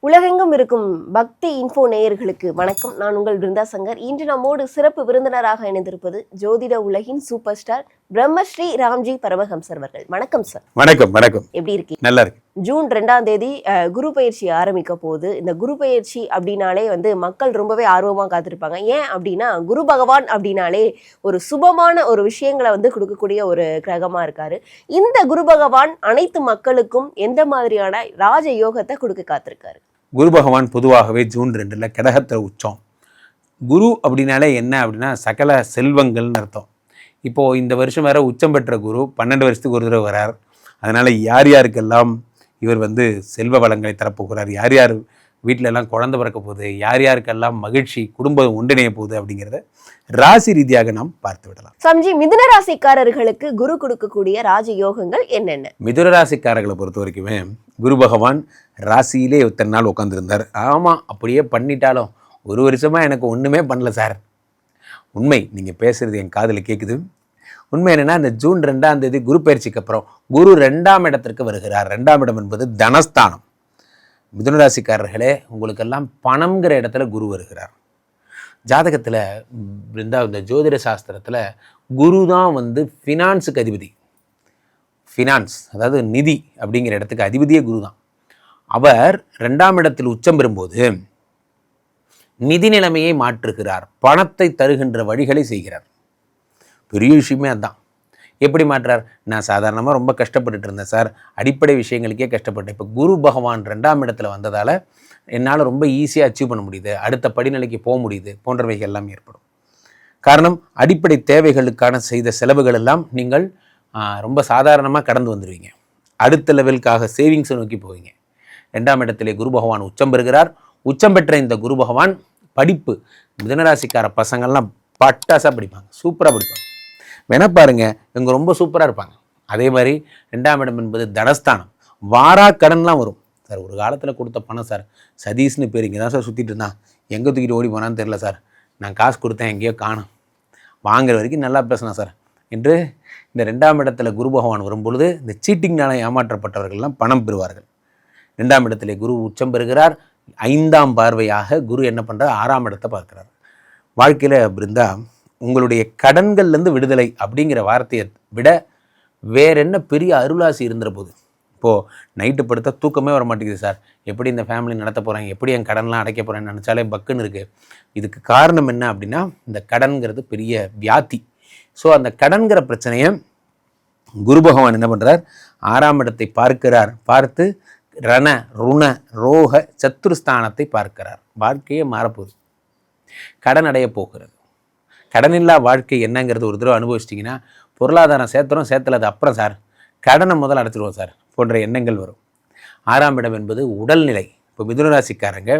உலகெங்கும் இருக்கும் பக்தி இன்ஃபோ நேயர்களுக்கு வணக்கம். நான் உங்கள் பிருந்தா சங்கர். இன்று நம்மோடு சிறப்பு விருந்தினராக இணைந்திருப்பது ஜோதிட உலகின் சூப்பர் ஸ்டார் பிரம்மஸ்ரீ ராம்ஜி பரமஹம்சர் அவர்கள். வணக்கம் சார். வணக்கம். வணக்கம். எப்படி இருக்கீங்க? நல்லா இருக்கு. ஜூன் 2ஆம் தேதி குரு பயிற்சி ஆரம்பிக்க போகுது. இந்த குரு பயிற்சி அப்படின்னாலே மக்கள் ரொம்பவே ஆர்வமாக காத்திருப்பாங்க. ஏன் அப்படின்னா குரு பகவான் அப்படின்னாலே ஒரு சுபமான ஒரு விஷயங்களை கொடுக்கக்கூடிய ஒரு கிரகமாக இருக்காரு. இந்த குரு பகவான் அனைத்து மக்களுக்கும் எந்த மாதிரியான ராஜ யோகத்தை கொடுக்க காத்திருக்காரு? குரு பகவான் பொதுவாகவே ஜூன் 2 கடகத்தில் உச்சம். குரு அப்படின்னாலே என்ன அப்படின்னா சகல செல்வங்கள்னு அர்த்தம். இப்போது இந்த வருஷம் வேறு உச்சம் பெற்ற குரு 12 வருஷத்துக்கு ஒரு தடவை வரார். அதனால் யார் யாருக்கெல்லாம் இவர் செல்வ வளங்களை தரப்போகிறார், யார் யார் வீட்டில எல்லாம் குழந்தை பிறக்க போகுது, யார் யாருக்கெல்லாம் மகிழ்ச்சி குடும்பம் ஒன்றிணைய போகுது அப்படிங்கிறத ராசி ரீதியாக நாம் பார்த்து விடலாம். சம்ஜி, மிதுன ராசிக்காரர்களுக்கு குரு கொடுக்கக்கூடிய ராஜ யோகங்கள் என்னென்ன? மிதுன ராசிக்காரர்களை பொறுத்த வரைக்குமே குரு பகவான் ராசியிலே இத்தனை நாள் உட்காந்துருந்தார். ஆமாம், அப்படியே பண்ணிட்டாலும் ஒரு வருஷமாக எனக்கு ஒன்றுமே பண்ணல சார். உண்மை, நீங்கள் பேசுகிறது என் காதில் கேட்குது. உண்மை என்னென்னா, இந்த ஜூன் 2ஆம் தேதி குரு பயிற்சிக்கு அப்புறம் குரு 2ஆம் இடத்திற்கு வருகிறார். 2ஆம் இடம் என்பது தனஸ்தானம். மிதுனராசிக்காரர்களே, உங்களுக்கெல்லாம் பணம்ங்கிற இடத்துல குரு வருகிறார். ஜாதகத்தில் இந்த ஜோதிட சாஸ்திரத்தில் குரு தான் ஃபினான்ஸுக்கு அதிபதி. ஃபினான்ஸ் அதாவது நிதி அப்படிங்கிற இடத்துக்கு அதிபதியே குரு தான். அவர் 2ஆம் இடத்தில் உச்சம் பெறும்போது நிதி நிலைமையை மாற்றுகிறார், பணத்தை தருகின்ற வழிகளை செய்கிறார். பெரிய விஷயமே அதுதான். எப்படி மாற்றார்? நான் சாதாரணமாக ரொம்ப கஷ்டப்பட்டுட்டு இருந்தேன் சார், அடிப்படை விஷயங்களுக்கே கஷ்டப்பட்டேன். இப்போ குரு பகவான் 2ஆம் இடத்துல வந்ததால் என்னால் ரொம்ப ஈஸியாக அச்சீவ் பண்ண முடியுது, அடுத்த படிநிலைக்கு போக முடியுது போன்றவைகள் எல்லாம் ஏற்படும். காரணம், அடிப்படை தேவைகளுக்கான செய்த செலவுகள் எல்லாம் நீங்கள் ரொம்ப சாதாரணமாக கடந்து வந்துடுவீங்க. அடுத்த லெவலுக்காக சேவிங்ஸை நோக்கி போவீங்க. 2ஆம் இடத்திலே குரு பகவான் உச்சம் பெறுகிறார். உச்சம் பெற்ற இந்த குரு பகவான் படிப்பு, மிதுனராசிக்கார பசங்கள்லாம் பட்டாசாக படிப்பாங்க, சூப்பராக படிப்பாங்க. வேணா பாருங்க, இவங்க ரொம்ப சூப்பராக இருப்பாங்க. அதே மாதிரி 2ஆம் இடம் என்பது தனஸ்தானம். வாரா கடன்லாம் வரும். சார், ஒரு காலத்தில் கொடுத்த பணம் சார், சதீஷ்னு பேர் இங்கே தான் சார் சுற்றிட்டு இருந்தான், எங்கே தூக்கிட்டு ஓடி போனான்னு தெரில சார், நான் காசு கொடுத்தேன் எங்கேயோ காணும், வாங்குற வரைக்கும் நல்லா பேசினேன் சார் என்று இந்த 2ஆம் இடத்துல குரு பகவான் வரும்பொழுது இந்த சீட்டிங்னால ஏமாற்றப்பட்டவர்கள்லாம் பணம் பெறுவார்கள். 2ஆம் இடத்திலே குரு உச்சம் பெறுகிறார். 5ஆம் பார்வையாக குரு என்ன பண்ணுறார்? 6ஆம் இடத்தை பார்க்குறார். வாழ்க்கையில் பிருந்தா, உங்களுடைய கடன்கள்லேருந்து விடுதலை அப்படிங்கிற வார்த்தையை விட வேற என்ன பெரிய அருளாசி இருந்துற போது. இப்போது நைட்டு படுத்தா தூக்கமே வர மாட்டேங்குது சார், எப்படி இந்த ஃபேமிலி நடத்த போகிறாங்க, எப்படி என் கடன்லாம் அடைக்க போகிறேன்னு நினச்சாலே பக்குன்னு இருக்குது. இதுக்கு காரணம் என்ன அப்படின்னா, இந்த கடன்கிறது பெரிய வியாதி. ஸோ அந்த கடன்கிற பிரச்சனையை குரு பகவான் என்ன பண்ணுறார்? 6ஆம் இடத்தை பார்க்கிறார். பார்த்து ரண ருண ரோக சத்துருஸ்தானத்தை பார்க்கிறார். வாழ்க்கையே மாறப்போகுது, கடன் அடைய போகிறது. கடனில்லா வாழ்க்கை என்னங்கிறது ஒரு தடவை அனுபவிச்சிட்டிங்கன்னா, பொருளாதாரம் சேர்த்தல அது அப்புறம் சார், கடனை முதல் அடைச்சிடுவோம் சார் போன்ற எண்ணங்கள் வரும். 6ஆம் இடம் என்பது உடல்நிலை. இப்போ மிதுனராசிக்காரங்க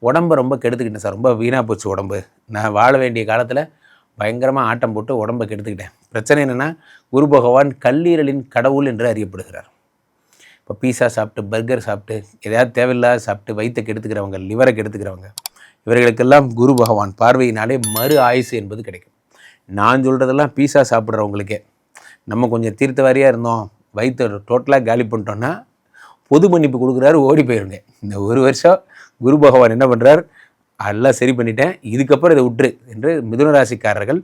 உடம்பை ரொம்ப கெடுத்துக்கிட்டேன் சார், ரொம்ப வீணாக போச்சு உடம்பு, நான் வாழ வேண்டிய காலத்தில் பயங்கரமாக ஆட்டம் போட்டு உடம்பை கெடுத்துக்கிட்டேன். பிரச்சனை என்னென்னா, குரு பகவான் கல்லீரலின் கடவுள் என்று அறியப்படுகிறார். இப்போ பீஸா சாப்பிட்டு, பர்கர் சாப்பிட்டு, எதையாவது தேவையில்லாத சாப்பிட்டு வயிற்றை கெடுத்துக்கிறவங்க, லிவரை கெடுத்துக்கிறவங்க, இவர்களுக்கெல்லாம் குரு பகவான் பார்வையினாலே மறு ஆயுசு என்பது கிடைக்கும். நான் சொல்கிறதெல்லாம் பீஸா சாப்பிட்றவங்களுக்கே. நம்ம கொஞ்சம் தீர்த்தவாரியாக இருந்தோம், வயிற்று டோட்டலாக காலி பண்ணிட்டோன்னா பொது மன்னிப்பு கொடுக்குறாரு, ஓடி போயிருங்க. இந்த ஒரு வருஷம் குரு பகவான் என்ன பண்ணுறார்? எல்லாம் சரி பண்ணிட்டேன், இதுக்கப்புறம் இதை விட்டுரு என்று மிதுனராசிக்காரர்கள்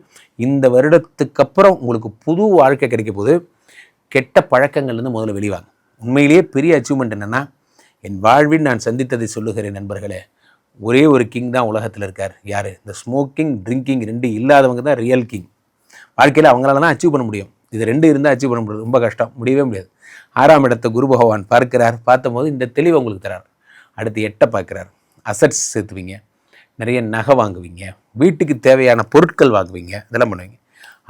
இந்த வருடத்துக்கு அப்புறம் உங்களுக்கு புது வாழ்க்கை கிடைக்க போது கெட்ட பழக்கங்கள்லேருந்து முதல்ல வெளிவாங்க. உண்மையிலேயே பெரிய அச்சீவ்மெண்ட் என்னென்னா, என் வாழ்வில் நான் சந்தித்ததை சொல்லுகிறேன் நண்பர்களே, ஒரே ஒரு கிங் தான் உலகத்தில் இருக்கார். யார்? இந்த ஸ்மோக்கிங் ட்ரிங்கிங் 2 இல்லாதவங்க தான் ரியல் கிங். வாழ்க்கையில் அவங்களால தான் அச்சீவ் பண்ண முடியும். இது 2 இருந்தால் அச்சீவ் பண்ண முடியாது, ரொம்ப கஷ்டம், முடியவே முடியாது. 6ஆம் இடத்தை குரு பகவான் பார்க்கிறார். பார்த்தபோது இந்த தெளிவை உங்களுக்கு தரார். அடுத்து 8 பார்க்குறார். அசட்ஸ் சேர்த்துவீங்க, நிறைய நகை வாங்குவீங்க, வீட்டுக்கு தேவையான பொருட்கள் வாங்குவீங்க, இதெல்லாம் பண்ணுவீங்க.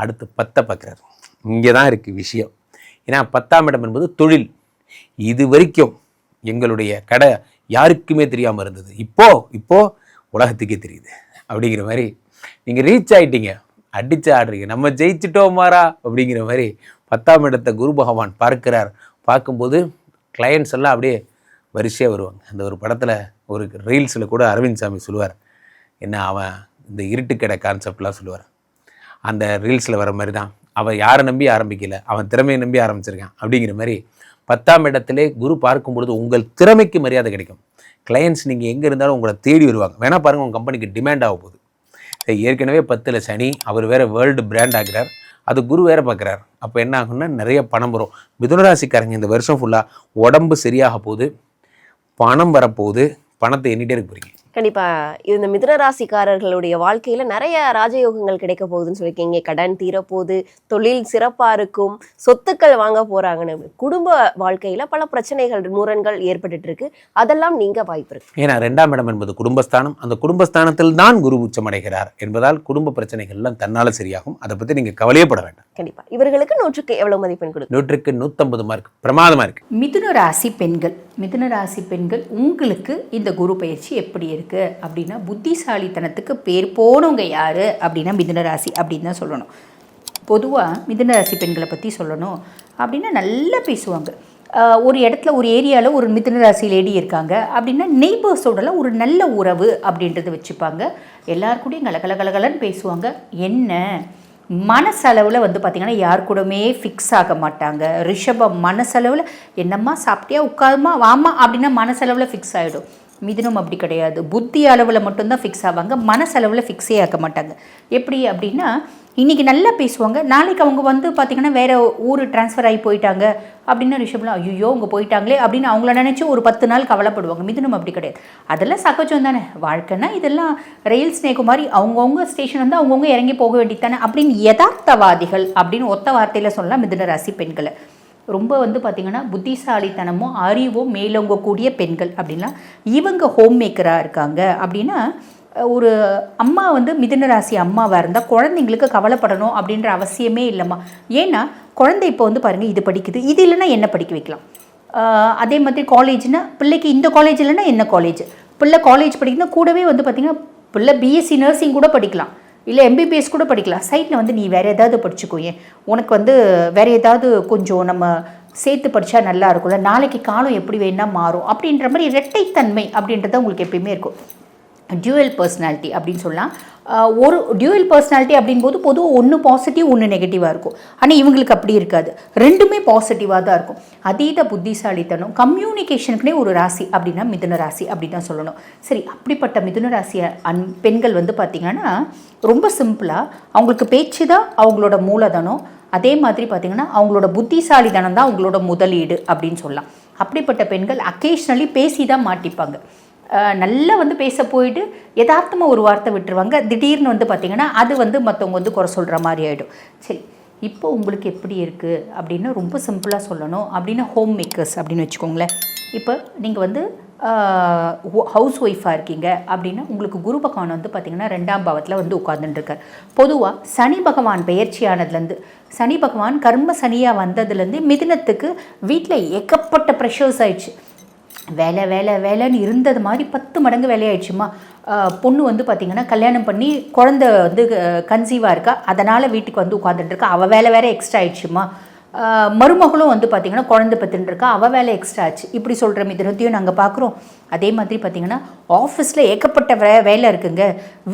அடுத்து 10 பார்க்குறாரு. இங்கே தான் இருக்குது விஷயம். ஏன்னா 10ஆம் இடம் என்பது தொழில். இது வரைக்கும் எங்களுடைய கடை யாருக்குமே தெரியாமல் இருந்தது, இப்போ உலகத்துக்கே தெரியுது அப்படிங்கிற மாதிரி நீங்கள் ரீச் ஆகிட்டீங்க, அடித்து ஆடுறீங்க, நம்ம ஜெயிச்சிட்டோம் மாறா அப்படிங்கிற மாதிரி 10ஆம் இடத்தை குரு பகவான் பார்க்கிறார். பார்க்கும்போது கிளையண்ட்ஸ் எல்லாம் அப்படியே வரிசையாக வருவாங்க. அந்த ஒரு படத்தில் ஒரு ரீல்ஸில் கூட அரவிந்த் சாமி சொல்லுவார், என்ன அவன் இந்த இருட்டுக்கடை கான்செப்ட்லாம் சொல்லுவார். அந்த ரீல்ஸில் வர மாதிரி தான் அவன் யாரை நம்பி ஆரம்பிக்கல, அவன் திறமையை நம்பி ஆரம்பிச்சிருக்கான் அப்படிங்கிற மாதிரி 10ஆம் இடத்திலே குரு பார்க்கும் பொழுது உங்கள் திறமைக்கு மரியாதை கிடைக்கும். கிளையன்ட்ஸ் நீங்கள் எங்கே இருந்தாலும் உங்களை தேடி வருவாங்க. வேணா பாருங்கள், உங்கள் கம்பெனிக்கு டிமாண்ட் ஆக போகுது. ஏற்கனவே 10ல் சனி, அவர் வேறு வேர்ல்டு பிராண்ட் ஆகிறார், அது குரு வேறு பார்க்குறார். அப்போ என்ன ஆகும்னா நிறைய பணம் வரும். மிதுனராசிக்காரங்க இந்த வருஷம் ஃபுல்லாக உடம்பு சரியாக போகுது, பணம் வரப்போகுது, பணத்தை எண்ணிட்டே இருக்க போகிறீங்க. கண்டிப்பா இந்த மிதுன ராசிக்காரர்களுடைய வாழ்க்கையில நிறைய ராஜயோகங்கள் கிடைக்க போகுதுன்னு சொல்லியிருக்கீங்க. கடன் தீரப்போகுது, தொழில் சிறப்பா இருக்கும், சொத்துக்கள் வாங்க போறாங்கன்னு. குடும்ப வாழ்க்கையில பல பிரச்சனைகள் முரண்கள் ஏற்பட்டுட்டு இருக்கு, அதெல்லாம் நீங்க வாய்ப்பு இருக்கு. ஏன்னா 2ஆம் இடம் என்பது குடும்பஸ்தானம், அந்த குடும்பஸ்தானத்தில் தான் குரு உச்சமடைகிறார் என்பதால் குடும்ப பிரச்சனைகள் எல்லாம் தன்னால சரியாகும். அதை பத்தி நீங்க கவலையப்பட வேண்டாம். கண்டிப்பா இவர்களுக்கு 100க்கு எவ்வளவு மதிப்பெண் கொடுக்கும்? 100க்கு 150 மார்க். பிரமாதமா இருக்கு. மிதுன ராசி பெண்கள் உங்களுக்கு இந்த குரு பயிற்சி எப்படி இருக்கு அப்படின்னா, புத்திசாலித்தனத்துக்கு பேர் போனவங்க யாரு அப்படின்னா மிதுன ராசி அப்படின்னு தான் சொல்லணும். பொதுவாக மிதுன ராசி பெண்களை பற்றி சொல்லணும் அப்படின்னா நல்லா பேசுவாங்க. ஒரு இடத்துல ஒரு ஏரியாவில் ஒரு மிதுன ராசி லேடி இருக்காங்க அப்படின்னா நெய்பர்ஸோடலாம் ஒரு நல்ல உறவு அப்படின்றத வச்சுப்பாங்க. எல்லாருக்கூடையும் கலகலன்னு பேசுவாங்க. என்ன மனசளவில் வந்து பார்த்திங்கன்னா யார் கூடமே ஃபிக்ஸ் ஆக மாட்டாங்க. ரிஷபம் மனசளவில் என்னம்மா சாப்பிட்டியா உட்காருமா வாமா அப்படின்னா மனசளவில் ஃபிக்ஸ் ஆகிடும். மிதுனம் அப்படி கிடையாது. புத்தி அளவில் மட்டும்தான் ஃபிக்ஸ் ஆவாங்க, மனசளவில் ஃபிக்ஸே ஆக்க மாட்டாங்க. எப்படி அப்படின்னா இன்றைக்கி நல்லா பேசுவாங்க, நாளைக்கு அவங்க வந்து பார்த்திங்கன்னா வேறு ஊர் ட்ரான்ஸ்ஃபர் ஆகி போயிட்டாங்க அப்படின்னா ரிஷப்லாம் ஐயோ அவங்க போயிட்டாங்களே அப்படின்னு அவங்கள நினச்சி ஒரு 10 நாள் கவலைப்படுவாங்க. மிதுனம் அப்படி கிடையாது. அதெல்லாம் சகஜம் தானே, வாழ்க்கைன்னா இதெல்லாம் ரயில் ஸ்னேக்கு மாதிரி அவங்கவுங்க ஸ்டேஷன் வந்து அவங்கவுங்க இறங்கி போக வேண்டியது தானே அப்படின்னு யதார்த்தவாதிகள் அப்படின்னு ஒத்த வார்த்தையில் சொல்லலாம் மிதுன ராசி பெண்களை. ரொம்ப வந்து பார்த்திங்கன்னா புத்திசாலித்தனமும் அறிவும் மேலோங்கக்கூடிய பெண்கள் அப்படின்னா இவங்க ஹோம் மேக்கராக இருக்காங்க. அப்படின்னா ஒரு அம்மா வந்து மிதுன ராசி அம்மாவாக இருந்தால் குழந்தைங்களுக்கு கவலைப்படணும் அப்படின்ற அவசியமே இல்லைம்மா. ஏன்னா குழந்தை இப்போ வந்து பாருங்கள் இது படிக்குது, இது இல்லைன்னா என்ன படிக்க வைக்கலாம். அதே மாதிரி காலேஜ்னால் பிள்ளைக்கு இந்த காலேஜ் இல்லைன்னா என்ன காலேஜ், பிள்ளை காலேஜ் படிக்கணும்னா கூடவே வந்து பார்த்திங்கன்னா பிள்ளை பிஎஸ்சி நர்சிங் கூட படிக்கலாம், இல்லை எம்பிபிஎஸ் கூட படிக்கலாம். சைட்டில் வந்து நீ வேறு ஏதாவது படிச்சுக்கோ, ஏன் உனக்கு வந்து வேறு ஏதாவது கொஞ்சம் நம்ம சேர்த்து படித்தா நல்லா இருக்கும்ல, நாளைக்கு காலம் எப்படி வேணால் மாறும் அப்படின்ற மாதிரி இரட்டைத்தன்மை அப்படின்றது உங்களுக்கு எப்பயுமே இருக்கும். டியூவல் பர்சனாலிட்டி அப்படின்னு சொல்லலாம். ஒரு டியூவல் பர்சனாலிட்டி அப்படின்போது பொதுவாக ஒன்று பாசிட்டிவ் ஒன்று நெகட்டிவாக இருக்கும். ஆனால் இவங்களுக்கு அப்படி இருக்காது, ரெண்டுமே பாசிட்டிவாக தான் இருக்கும். அதீத புத்திசாலித்தனம், கம்யூனிகேஷனுக்குனே ஒரு ராசி அப்படின்னா மிதுன ராசி அப்படி தான் சொல்லணும். சரி, அப்படிப்பட்ட மிதுன ராசி பெண்கள் வந்து பார்த்திங்கன்னா ரொம்ப சிம்பிளாக அவங்களுக்கு பேச்சு தான் அவங்களோட மூலதனம். அதே மாதிரி பார்த்திங்கன்னா அவங்களோட புத்திசாலித்தனம் தான் அவங்களோட முதலீடு அப்படின்னு சொல்லலாம். அப்படிப்பட்ட பெண்கள் அக்கேஷ்னலி பேசி தான் மாட்டிப்பாங்க. நல்லா வந்து பேச போயிட்டு யதார்த்தமாக ஒரு வார்த்தை விட்டுருவாங்க. திடீர்னு வந்து பார்த்திங்கன்னா அது வந்து மற்றவங்க வந்து குறை சொல்கிற மாதிரி ஆகிடும். சரி, இப்போ உங்களுக்கு எப்படி இருக்குது அப்படின்னா ரொம்ப சிம்பிளாக சொல்லணும் அப்படின்னா ஹோம் மேக்கர்ஸ் அப்படின்னு வச்சுக்கோங்களேன். இப்போ நீங்கள் வந்து ஹவுஸ் ஒய்ஃபாக இருக்கீங்க அப்படின்னா உங்களுக்கு குரு பகவான் வந்து பார்த்திங்கன்னா 2ஆம் பாவத்தில் வந்து உட்கார்ந்துட்டுருக்கார். பொதுவாக சனி பகவான் பெயர்ச்சியானதுலேருந்து, சனி பகவான் கர்ம சனியாக வந்ததுலேருந்து மிதுனத்துக்கு வீட்டில் ஏகப்பட்ட ப்ரெஷர்ஸ் ஆயிடுச்சு. வேலைன்னு இருந்தது மாதிரி 10 மடங்கு வேலையாயிடுச்சுமா. பொண்ணு வந்து பார்த்திங்கன்னா கல்யாணம் பண்ணி குழந்தை வந்து கன்சீவாக இருக்கா, அதனால் வீட்டுக்கு வந்து உட்காந்துட்டுருக்கா, அவள் வேலை எக்ஸ்ட்ரா ஆயிடுச்சுமா. மருமகளும் வந்து பார்த்திங்கன்னா குழந்தை பத்துன்னு இருக்கா, அவள் வேலை எக்ஸ்ட்ரா ஆச்சு. இப்படி சொல்கிற மிதுனத்தையும் நாங்கள் பார்க்குறோம். அதே மாதிரி பார்த்திங்கன்னா ஆஃபீஸில் ஏகப்பட்ட வேலை இருக்குங்க.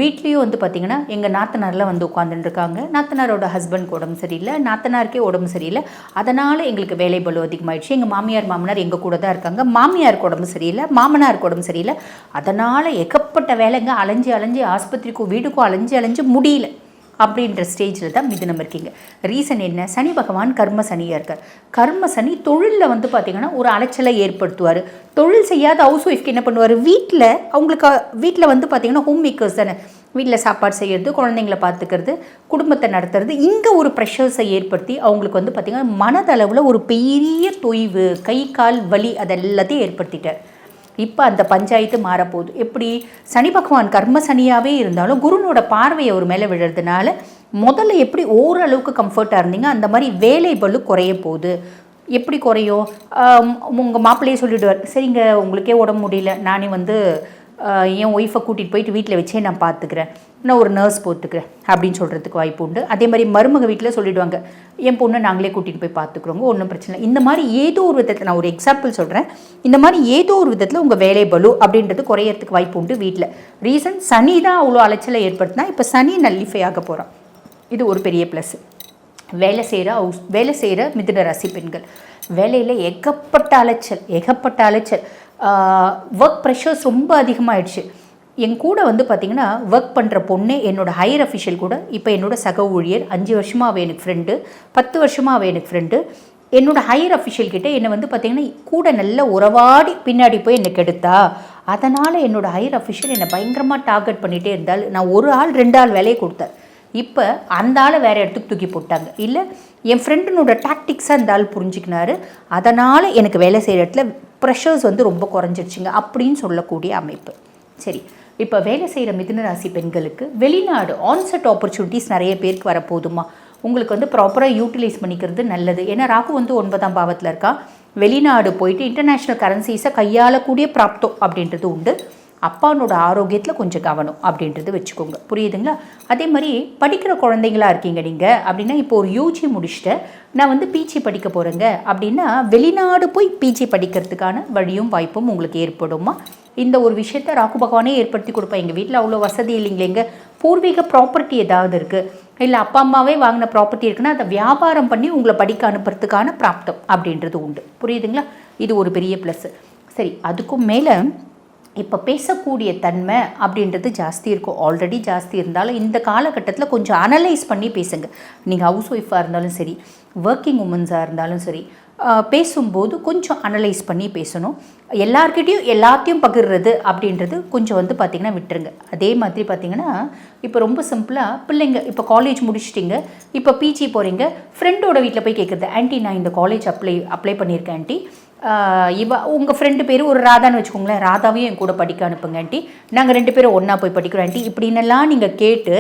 வீட்லேயும் வந்து பார்த்திங்கன்னா எங்கள் நாத்தனாரில் வந்து உட்காந்துட்டுருக்காங்க, நாத்தனாரோட ஹஸ்பண்ட் உடம்பு சரியில்லை, நாத்தனாருக்கே உடம்பு சரியில்லை, அதனால் எங்களுக்கு வேலை பளு அதிகமாகிடுச்சு. எங்கள் மாமியார் எங்கள் கூட தான் இருக்காங்க, மாமியாருக்கு உடம்பு சரியில்லை, மாமனாருக்கு உடம்பு சரியில்லை, அதனால் ஏகப்பட்ட வேலைங்க. அலைஞ்சு ஆஸ்பத்திரிக்கும் வீடுக்கும் அலைஞ்சு முடியல அப்படின்ற ஸ்டேஜில் தான் மிதுனம் இருக்கீங்க. ரீசன் என்ன? சனி பகவான் கர்ம சனியாக இருக்கார். கர்ம சனி தொழிலில் வந்து பார்த்திங்கன்னா ஒரு அலைச்சலை ஏற்படுத்துவார். தொழில் செய்யாத ஹவுஸ் ஒய்ஃப்க்கு என்ன பண்ணுவார், வீட்டில் வந்து பார்த்திங்கன்னா ஹோம் மேக்கர்ஸ் தானே, வீட்டில் சாப்பாடு செய்கிறது, குழந்தைங்களை பார்த்துக்கிறது, குடும்பத்தை நடத்துறது, இங்கே ஒரு ப்ரெஷர்ஸை ஏற்படுத்தி அவங்களுக்கு வந்து பார்த்திங்கன்னா மனதளவில் ஒரு பெரிய தொய்வு, கை கால் வலி அதெல்லாத்தையும் ஏற்படுத்திட்டார். இப்போ அந்த பஞ்சாயத்து மாறப்போகுது. எப்படி? சனி பகவான் கர்ம சனியாகவே இருந்தாலும் குருனோட பார்வையை ஒரு மேலே விழுறதுனால முதல்ல எப்படி ஓரளவுக்கு கம்ஃபர்ட்டாக இருந்தீங்க, அந்த மாதிரி வேலை பளு குறைய போகுது. எப்படி குறையும்? உங்கள் மாப்பிள்ளையே சொல்லிவிடுவார், சரிங்க உங்களுக்கே உடம்பு முடியல, நானே வந்து என் ஒய்ஃபை கூட்டிகிட்டு போயிட்டு வீட்டில் வச்சே நான் பார்த்துக்கிறேன், நான் ஒரு நர்ஸ் போட்டுக்கிறேன் அப்படின்னு சொல்கிறதுக்கு வாய்ப்பு உண்டு. அதே மாதிரி மருமக வீட்டில் சொல்லிவிடுவாங்க, என் பொண்ணை நாங்களே கூட்டிகிட்டு போய் பார்த்துக்குறோங்க, ஒன்றும் பிரச்சனை இல்லை. இந்த மாதிரி ஏதோ ஒரு விதத்தில், நான் ஒரு எக்ஸாம்பிள் சொல்கிறேன், இந்த மாதிரி ஏதோ ஒரு விதத்தில் உங்கள் வேலை பளு அப்படின்றது குறையறதுக்கு வாய்ப்பு உண்டு வீட்டில். ரீசன் சனி தான் அவ்வளோ அலைச்சலை ஏற்படுத்தினா, இப்போ சனி நல்லிஃபை ஆக போகிறான். இது ஒரு பெரிய ப்ளஸ். வேலை செய்கிற மிதுன ராசி பெண்கள், வேலையில் ஏகப்பட்ட அலைச்சல், ஒர்க் ப்ரெஷர்ஸ் ரொம்ப அதிகமாகிடுச்சு. என் கூட வந்து பார்த்திங்கன்னா ஒர்க் பண்ணுற பொண்ணு என்னோடய ஹையர் அஃபிஷியல் கூட இப்போ என்னோடய சக ஊழியர், 5 வருஷமாக அவள் எனக்கு ஃப்ரெண்டு, 10 வருஷமாக அவள் எனக்கு ஃப்ரெண்டு. என்னோடய ஹையர் அஃபிஷியல் கிட்டே என்னை வந்து பார்த்திங்கன்னா கூட நல்ல உறவாடி பின்னாடி போய் என்னை கெடுத்தா. அதனால் என்னோடய ஹையர் அஃபிஷியல் என்னை பயங்கரமாக டார்கெட் பண்ணிகிட்டே இருந்தால் நான் 1 ஆள் 2 ஆள் வேலையை கொடுத்தேன். இப்போ அந்த ஆளை வேறு இடத்துக்கு தூக்கி போட்டாங்க. இல்லை என் ஃப்ரெண்டினோட டாக்டிக்ஸாக அந்த ஆள் புரிஞ்சுக்கினாரு. அதனால் எனக்கு வேலை செய்கிற இடத்துல ப்ரெஷர்ஸ் வந்து ரொம்ப குறைஞ்சிருச்சுங்க அப்படின்னு சொல்லக்கூடிய அமைப்பு. சரி, இப்போ வேலை செய்கிற மிதுன ராசி பெண்களுக்கு வெளிநாடு ஆன்செட் ஆப்பர்ச்சுனிட்டிஸ் நிறைய பேருக்கு வரப்போதுமா? உங்களுக்கு வந்து ப்ராப்பராக யூட்டிலைஸ் பண்ணிக்கிறது நல்லது. ஏன்னா ராகு வந்து 9ஆம் பாவத்தில் இருக்கா. வெளிநாடு போயிட்டு இன்டர்நேஷ்னல் கரன்சிஸை கையாளக்கூடிய பிராப்தம் அப்படின்றது உண்டு. அப்பானோட ஆரோக்கியத்தில் கொஞ்சம் கவனம் அப்படின்றது வச்சுக்கோங்க. புரியுதுங்களா? அதே மாதிரி படிக்கிற குழந்தைங்களா இருக்கீங்க நீங்கள் அப்படின்னா, இப்போ ஒரு யூஜி முடிச்சுட்டு நான் வந்து பிஜி படிக்க போகிறேங்க அப்படின்னா, வெளிநாடு போய் பிஜி படிக்கிறதுக்கான வழியும் வாய்ப்பும் உங்களுக்கு ஏற்படுமா? இந்த ஒரு விஷயத்த ராகு பகவானே ஏற்படுத்தி கொடுப்பேன். எங்கள் வீட்டில் அவ்வளோ வசதி இல்லைங்களேங்க, பூர்வீக ப்ராப்பர்ட்டி ஏதாவது இருக்குது, இல்லை அப்பா அம்மாவே வாங்கின ப்ராப்பர்ட்டி இருக்குன்னா அதை வியாபாரம் பண்ணி உங்களை படிக்க அனுப்புறதுக்கான பிராப்தம் அப்படின்றது உண்டு. புரியுதுங்களா? இது ஒரு பெரிய ப்ளஸ்ஸு. சரி, அதுக்கும் மேலே இப்போ பேசக்கூடிய தன்மை அப்படின்றது ஜாஸ்தி இருக்கும். ஆல்ரெடி ஜாஸ்தி இருந்தாலும் இந்த காலகட்டத்தில் கொஞ்சம் அனலைஸ் பண்ணி பேசுங்க. நீங்கள் ஹவுஸ் ஒய்ஃபாக இருந்தாலும் சரி, ஒர்க்கிங் உமன்ஸாக இருந்தாலும் சரி, பேசும்போது கொஞ்சம் அனலைஸ் பண்ணி பேசணும். எல்லார்கிட்டையும் எல்லாத்தையும் பகிர்றது அப்படின்றது கொஞ்சம் வந்து பார்த்திங்கன்னா விட்டுருங்க. அதே மாதிரி பார்த்திங்கன்னா இப்போ ரொம்ப சிம்பிளாக பிள்ளைங்க இப்போ காலேஜ் முடிச்சிட்டிங்க, இப்போ பிஜி போகிறீங்க, ஃப்ரெண்டோட வீட்டில் போய் கேட்குறது, ஆன்ட்டி நான் இந்த காலேஜ் அப்ளை பண்ணியிருக்கேன் ஆன்ட்டி, உங்கள் ஃப்ரெண்டு பேர் ஒரு ராதான்னு வச்சுக்கோங்களேன், ராதாவையும் என் கூட படிக்க அனுப்புங்க ஆன்ட்டி, நாங்கள் 2 பேரும் ஒன்றா போய் படிக்கிறோம் ஆன்ட்டி, இப்படின்னெல்லாம் நீங்கள் கேட்டு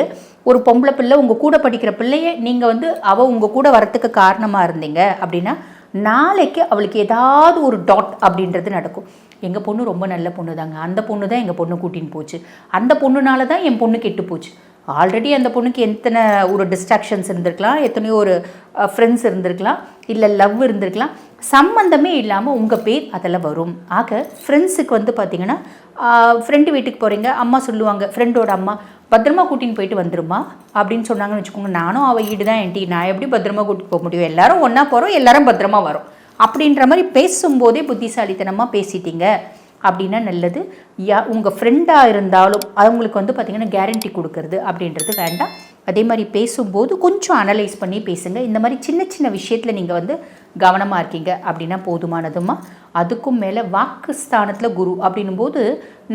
ஒரு பொம்பளை பிள்ளை உங்கள் கூட படிக்கிற பிள்ளைய நீங்கள் வந்து அவள் உங்கள் கூட வரத்துக்கு காரணமாக இருந்தீங்க அப்படின்னா, நாளைக்கு அவளுக்கு ஏதாவது ஒரு டாட் அப்படின்றது நடக்கும். எங்கள் பொண்ணு ரொம்ப நல்ல பொண்ணு தாங்க, அந்த பொண்ணு தான் எங்கள் பொண்ணு கூட்டின்னு போச்சு, அந்த பொண்ணுனால தான் என் பொண்ணு கெட்டு போச்சு. ஆல்ரெடி அந்த பொண்ணுக்கு எத்தனை ஒரு டிஸ்ட்ராக்ஷன்ஸ் இருந்திருக்கலாம், எத்தனையோ ஒரு ஃப்ரெண்ட்ஸ் இருந்திருக்கலாம், இல்லை லவ் இருந்திருக்கலாம், சம்மந்தமே இல்லாமல் உங்கள் பேர் அதில் வரும். ஆக ஃப்ரெண்ட்ஸுக்கு வந்து பார்த்திங்கன்னா, ஃப்ரெண்டு வீட்டுக்கு போகிறீங்க, அம்மா சொல்லுவாங்க, ஃப்ரெண்டோட அம்மா பத்திரமா கூட்டின்னு போயிட்டு வந்துருமா அப்படின்னு சொன்னாங்கன்னு வச்சுக்கோங்க, நானும் அவள் ஈடு தான் ஆன்ட்டி, நான் எப்படி பத்திரமா கூட்டிட்டு போக முடியும், எல்லாரும் ஒன்றா போகிறோம், எல்லாரும் பத்திரமா வரும் அப்படின்ற மாதிரி பேசும்போதே புத்திசாலித்தனமாக பேசிட்டீங்க அப்படின்னா நல்லது. உங்கள் ஃப்ரெண்டாக இருந்தாலும் அவங்களுக்கு வந்து பார்த்திங்கன்னா கேரண்டி கொடுக்கறது அப்படின்றது வேண்டாம். அதே மாதிரி பேசும்போது கொஞ்சம் அனலைஸ் பண்ணி பேசுங்க. இந்த மாதிரி சின்ன சின்ன விஷயத்தில் நீங்கள் வந்து கவனமாக இருக்கீங்க அப்படின்னா போதுமானதுமா. அதுக்கும் மேலே வாக்கு ஸ்தானத்தில் குரு அப்படின்னும் போது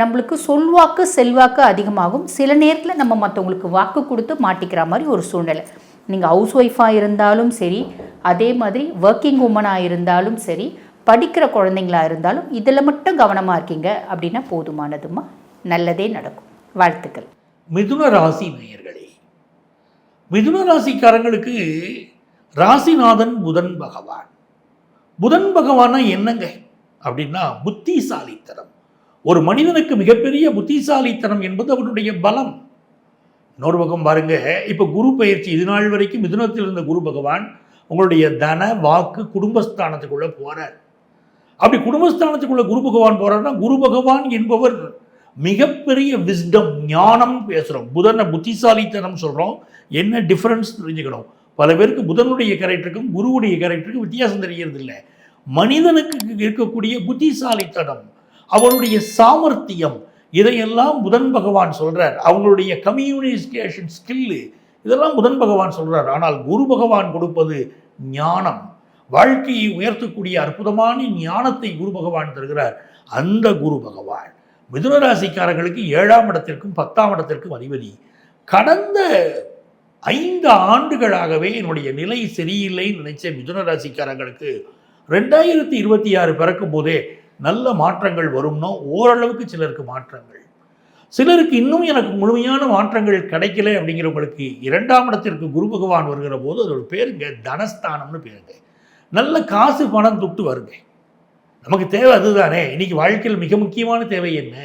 நம்மளுக்கு சொல்வாக்கு செல்வாக்கு அதிகமாகும். சில நேரத்தில் நம்ம மற்றவங்களுக்கு வாக்கு கொடுத்து மாட்டிக்கிற மாதிரி ஒரு சூழ்நிலை. நீங்கள் ஹவுஸ் ஒய்ஃபாக இருந்தாலும் சரி, அதே மாதிரி ஒர்க்கிங் உமனாக இருந்தாலும் சரி, படிக்கிற குழந்தைங்களா இருந்தாலும் இதில் மட்டும் கவனமாக இருக்கீங்க அப்படின்னா போதுமானதுமா. நல்லதே நடக்கும். வாழ்த்துக்கள். மிதுன ராசி நேயர்களே, மிதுன ராசிக்காரங்களுக்கு ராசிநாதன் புதன் பகவான். புதன் பகவானா என்னங்க அப்படின்னா புத்திசாலித்தனம். ஒரு மனிதனுக்கு மிகப்பெரிய புத்திசாலித்தனம் என்பது அவனுடைய பலம். இன்னொரு பக்கம் பாருங்க, இப்போ குரு பயிற்சி இது நாள் வரைக்கும் மிதுனத்தில் இருந்த குரு பகவான் உங்களுடைய தன வாக்கு குடும்பஸ்தானத்துக்குள்ள போறார். அப்படி குடும்பஸ்தானத்துக்குள்ள குரு பகவான் போறாருன்னா, குரு பகவான் என்பவர் மிகப்பெரிய விஸ்டம், ஞானம் பேசுகிறோம். புதனை புத்திசாலித்தனம் சொல்கிறோம். என்ன டிஃப்ரென்ஸ் தெரிஞ்சுக்கணும். பல பேருக்கு புதனுடைய கேரக்டருக்கும் குருவுடைய கேரக்டருக்கும் வித்தியாசம் தெரியறதில்லை. மனிதனுக்கு இருக்கக்கூடிய புத்திசாலித்தனம், அவனுடைய சாமர்த்தியம், இதையெல்லாம் புதன் பகவான் சொல்கிறார். அவங்களுடைய கம்யூனிகேஷன் ஸ்கில்லு, இதெல்லாம் புதன் பகவான் சொல்கிறார். ஆனால் குரு பகவான் கொடுப்பது ஞானம், வாழ்க்கையை உயர்த்தக்கூடிய அற்புதமான ஞானத்தை குரு பகவான் தருகிறார். அந்த குரு பகவான் மிதுன ராசிக்காரர்களுக்கு 7ஆம் இடத்திற்கும் 10ஆம் இடத்திற்கும் அதிபதி. கடந்த 5 ஆண்டுகளாகவே என்னுடைய நிலை சரியில்லைன்னு நினைச்ச மிதுன ராசிக்காரங்களுக்கு 2026 பிறக்கும் போதே நல்ல மாற்றங்கள் வரும்னோ ஓரளவுக்கு சிலருக்கு மாற்றங்கள், சிலருக்கு இன்னும் எனக்கு முழுமையான மாற்றங்கள் கிடைக்கல அப்படிங்கிறவங்களுக்கு 2ஆம் இடத்திற்கு குரு பகவான் வருகிற போது அதோட பேருங்க தனஸ்தானம்னு பேருங்க. நல்ல காசு பணம் துட்டு வருங்க. நமக்கு தேவை அதுதானே. இன்னைக்கு வாழ்க்கையில் மிக முக்கியமான தேவை என்ன?